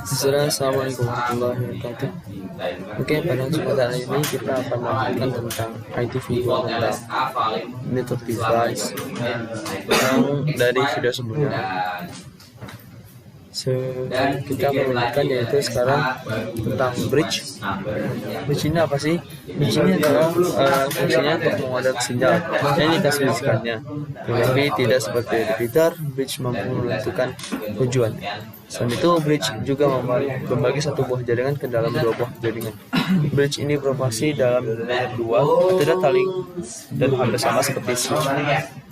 Assalamualaikum warahmatullahi wabarakatuh. Oke, pada kesempatan ini kita akan melakukan tentang IT video tentang network device yang dari video sebelumnya. Kita akan melakukan yaitu sekarang tentang bridge. Bridge ini apa sih? Bridge ini adalah fungsinya untuk mengadap sinyal yang ditransmisikannya. Tetapi tidak seperti repeater, bridge mampu menentukan tujuan. Selain itu, bridge juga membagi satu buah jaringan ke dalam dua buah jaringan. Bridge ini beroperasi dalam layer 2 atau data link dan hampir sama seperti switch.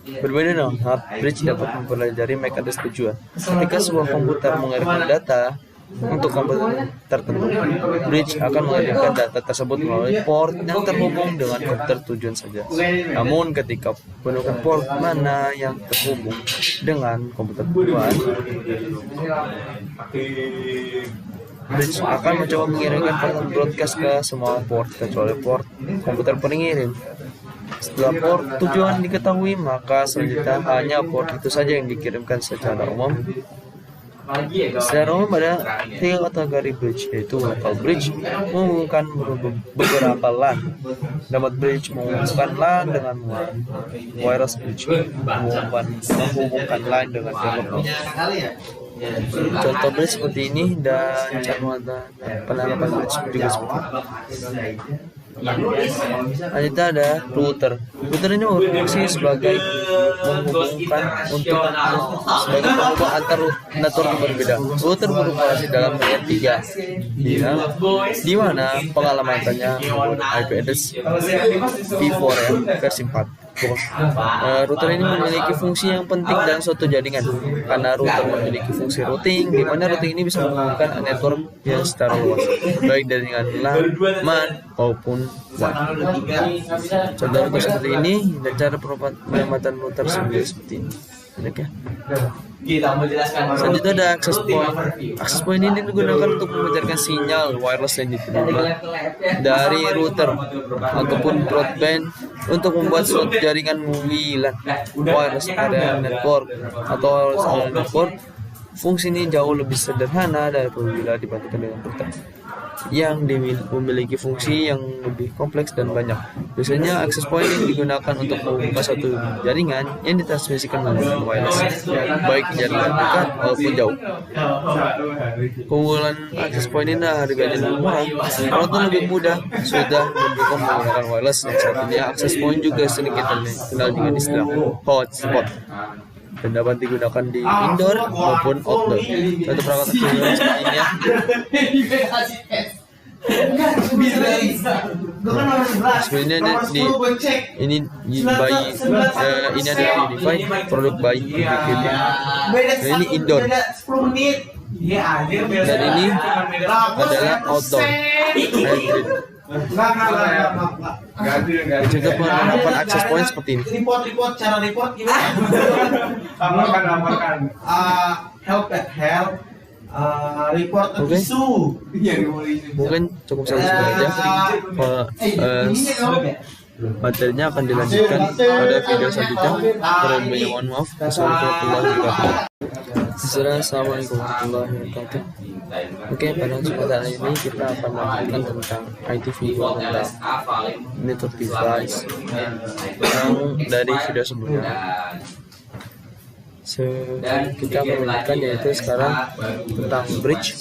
Berbeda dengan hub, bridge dapat mempelajari MAC address tujuan. Ketika sebuah komputer mengirimkan data untuk komputer tertentu, bridge akan mengirimkan data tersebut melalui port yang terhubung dengan komputer tujuan saja. Namun ketika menemukan port mana yang terhubung dengan komputer tujuan, bridge akan mencoba mengirimkan paket broadcast ke semua port kecuali port komputer pengirim. Setelah port tujuan diketahui, maka selanjutnya hanya port itu saja yang dikirimkan secara umum. Secara umum ada 3 kategori bridge, yaitu local bridge menghubungkan beberapa LAN, dapat bridge menghubungkan LAN dengan WAN, wireless bridge menghubungkan LAN dengan network. Contoh bridge seperti ini dan cara penerapan bridge juga seperti ini. Selanjutnya ada router. Router ini berfungsi sebagai menghubungkan sebagai penghubung antar network yang berbeda. Router beroperasi dalam layer 3 di mana pengalamannya menggunakan IP address V4 versi 4. Router ini memiliki fungsi yang penting dalam suatu jaringan karena router memiliki fungsi routing, di mana routing ini bisa menghubungkan network yang secara luas, baik dengan LAN, MAN maupun WAN. Contoh router seperti ini dan cara perawatan router seperti ini. Oke. Selanjutnya ada access point. Access point ini digunakan untuk memancarkan sinyal wireless yang diterima dari router ataupun broadband untuk membuat suatu jaringan WLAN wireless area network atau SAN network. Fungsi ini jauh lebih sederhana dari apabila dibandingkan dengan router yang memiliki fungsi yang lebih kompleks dan banyak. Biasanya access point ini digunakan untuk membuka satu jaringan yang ditransmisikan melalui wireless, baik jaringan dekat maupun jauh. Keunggulan access point ini harganya lebih murah, peralatan lebih mudah, sudah mendukung menggunakan wireless. Yang satunya access point juga sering kita kenal dengan istilah hotspot dan dapat digunakan di indoor maupun outdoor. Satu perangkat teknologi seperti ini ya. Sebenarnya ini ada Unify produk by UPP. Dan ini indoor. Dan ini adalah outdoor. Juga penerapan access point seperti ini. Cara report gimana? Kamu akan laporkan report isu. Mungkin cukup sampai segitu aja. Materinya akan dilanjutkan pada video selanjutnya. Mohon maaf. Assalamualaikum warahmatullahi wabarakatuh. Assalamualaikum warahmatullahi wabarakatuh. Oke, pada kesempatan ini kita akan melakukan tentang IT video tentang network device yang dari video sebelumnya. Kita akan melakukan yaitu sekarang tentang bridge.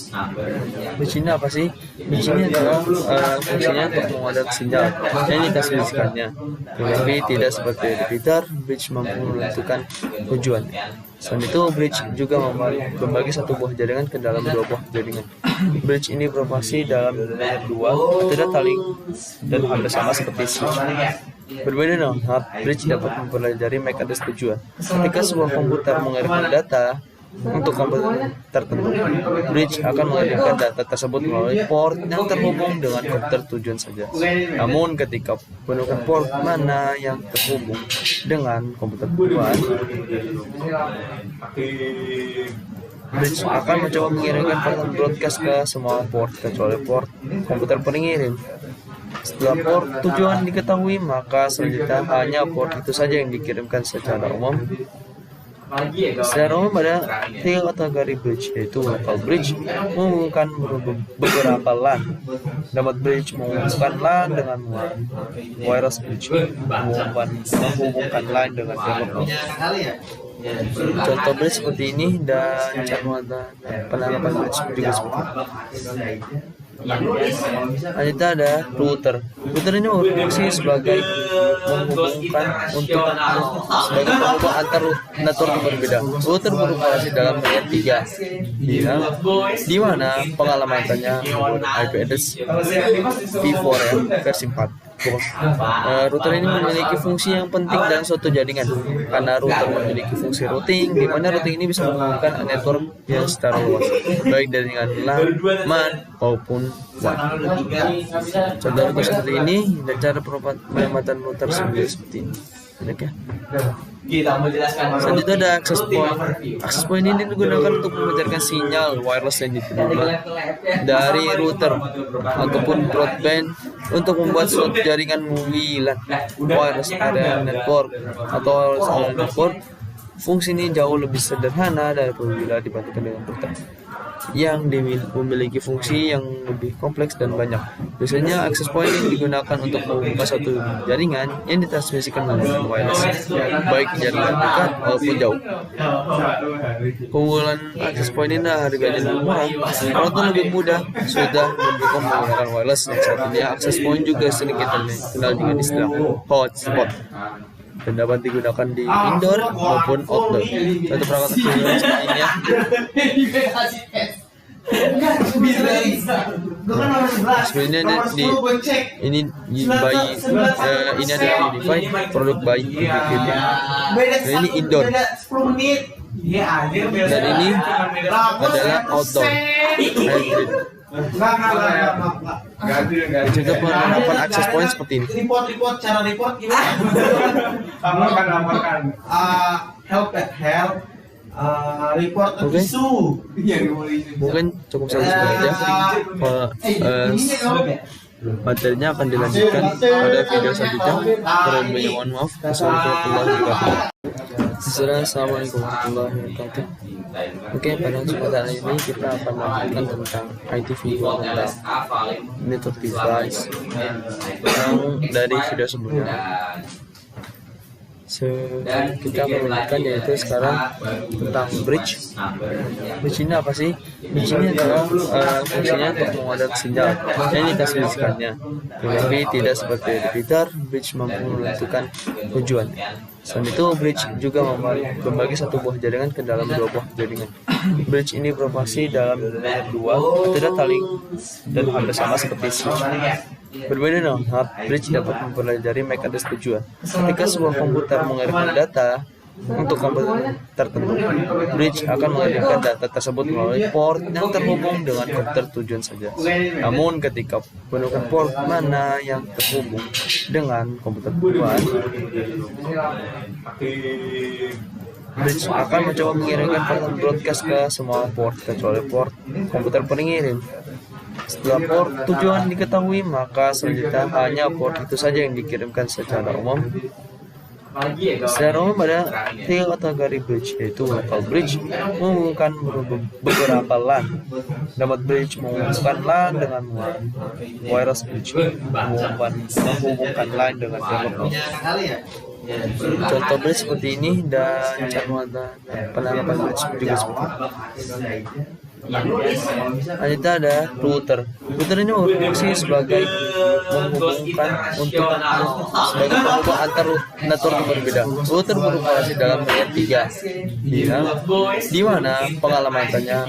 Bridge ini apa sih? Bridge ini adalah fungsinya untuk mengadap sinyal yang ditransmisikannya. Tetapi tidak seperti repeater, bridge mampu menentukan tujuan. Selain itu, bridge juga membagi satu buah jaringan ke dalam dua buah jaringan. Bridge ini beroperasi dalam layer 2 atau data link dan hampir sama seperti switch. Berbeda dengan hub, bridge dapat mempelajari MAC address tujuan. Ketika sebuah komputer mengirimkan data untuk komputer tertentu, bridge akan mengirimkan data tersebut melalui port yang terhubung dengan komputer tujuan saja. Namun ketika menemukan port mana yang terhubung dengan komputer tujuan, bridge akan mencoba mengirimkan paket broadcast ke semua port kecuali port komputer pengirim. Setelah port tujuan diketahui, maka selanjutnya hanya port itu saja yang dikirimkan secara umum. Secara umum ada tiga kategori bridge, yaitu local bridge menghubungkan beberapa LAN, dapat bridge menghubungkan LAN dengan WAN, wireless bridge menghubungkan LAN dengan telepon. Contoh bridge seperti ini dan cara penerapan bridge juga seperti ini. Lanjutnya ada router. Router ini berfungsi sebagai menghubungkan sebagai penghubung antar network yang berbeda. Router beroperasi dalam layer 3 di mana pengalamannya IP address V4 versi 4. Router ini memiliki fungsi yang penting dalam suatu jaringan karena router memiliki fungsi routing, di mana routing ini bisa menghubungkan network yang secara luas, baik dari dengan LAN, MAN maupun WAN. Contoh router seperti ini dan cara penempatan router seperti ini. Ya. Selanjutnya ada access point. Access point ini digunakan untuk memancarkan sinyal wireless yang diterima dari router ataupun broadband untuk membuat suatu jaringan WLAN, wireless area network atau wireless area network. Fungsi ini jauh lebih sederhana dari apabila dibandingkan dengan router yang memiliki fungsi yang lebih kompleks dan banyak. Biasanya access point ini digunakan untuk membuka suatu jaringan yang ditransmisikan menggunakan wireless, baik jaringan dekat maupun jauh. Keunggulan access point ini harganya lebih murah, router lebih mudah, sudah mendukung menggunakan wireless, dan saat ini access point juga sedikit dikenal dengan istilah hotspot dan dapat digunakan di indoor maupun outdoor. Satu perangkat access seperti ini ya. Sebenarnya ini ada Unify produk by UPT. Dan ini indoor. Dan ini adalah outdoor. Juga penerapan access point seperti ini. Cara report gimana? Kamu akan laporkan. Help, report isu. Mungkin cukup sampai sini aja. Materinya akan dilanjutkan pada video selanjutnya. Kurang lebihnya mohon maaf. Assalamualaikum warahmatullahi wabarakatuh. Assalamualaikum warahmatullahi wabarakatuh. Oke, pada kesempatan ini kita akan melanjutkan tentang ITV tentang network device yang dari video sebelumnya. Kita akan melanjutkan yaitu sekarang tentang bridge. Bridge ini apa sih? Bridge ini adalah fungsinya untuk mengodak sinyal yang ditransmisikannya. Tetapi tidak seperti repeater, bridge mampu menentukan tujuan. Selain itu, bridge juga membagi satu buah jaringan ke dalam dua buah jaringan. Bridge ini beroperasi dalam layer 2, tidak saling dan hampir sama seperti switch. Berbeda dengan hub, bridge dapat mempelajari MAC address tujuan. Ketika sebuah komputer mengirimkan data untuk komputer tertentu, bridge akan mengirimkan data tersebut melalui port yang terhubung dengan komputer tujuan saja. Namun ketika menemukan port mana yang terhubung dengan komputer tujuan, bridge akan mencoba mengirimkan pesan broadcast ke semua port kecuali port komputer pengirim. Setelah port tujuan diketahui, maka selanjutnya hanya port itu saja yang dikirimkan secara umum. Secara umum ada tiga kategori bridge, yaitu local bridge menghubungkan beberapa LAN, dapat bridge menghubungkan LAN dengan WAN, wireless bridge menghubungkan LAN dengan telepon. Contoh bridge seperti ini dan cara penerapan bridge juga seperti ini. Lanjutnya ada router. Router ini berfungsi sebagai menghubungkan sebagai penghubung antar network yang berbeda. Router beroperasi dalam layer 3 di mana pengalamannya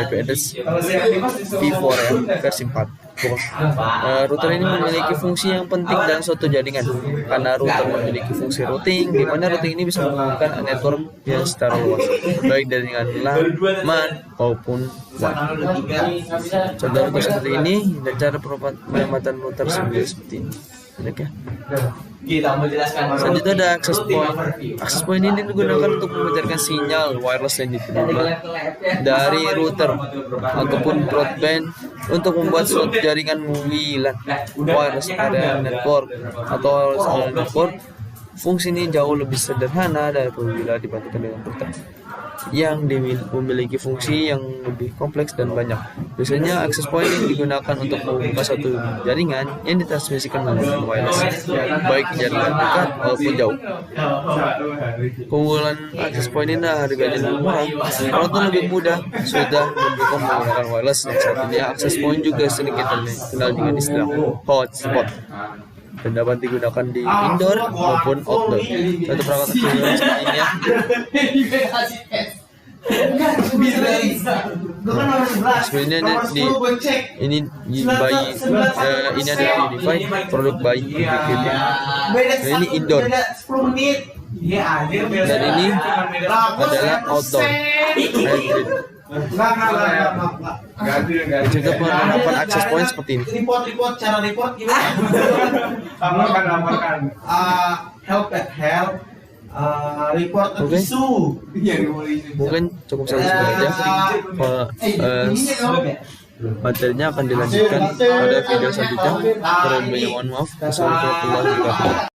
IP address V4 versi 4. Router ini memiliki fungsi yang penting dalam suatu jaringan karena router memiliki fungsi routing, di mana routing ini bisa menghubungkan network yang secara luas, baik dari dengan LAN, MAN maupun WAN. Contoh router seperti ini dan cara penempatan router seperti ini. Ya. Selanjutnya ada access point. Access point ini digunakan untuk memancarkan sinyal wireless yang diterima dari router ataupun broadband untuk membuat suatu jaringan WLAN, wireless area network atau wireless area network. Fungsi ini jauh lebih sederhana dari apabila dibandingkan dengan router yang memiliki fungsi yang lebih kompleks dan banyak. Biasanya access point digunakan untuk membuka suatu jaringan yang ditransmisikan menggunakan wireless, baik jaringan dekat maupun jauh. Keunggulan access point ini harganya lebih murah, router lebih mudah, sudah mendukung menggunakan wireless, dan satunya access point juga sedikit dikenal dengan istilah hotspot dan dapat digunakan di indoor maupun outdoor. Satu perangkat teknologi seperti ini ya. Sebenarnya ini ada Unify, produk by UPKB. Dan ini indoor. Dan ini adalah outdoor. Hybrid. Juga penerapan access point seperti ini. Cara report gimana? Laporkan. Report isu. Mungkin cukup sampai segitu aja. Materinya akan dilanjutkan pada video selanjutnya. Kurang lebihnya mohon maaf. Wassalamualaikum warahmatullahi wabarakatuh.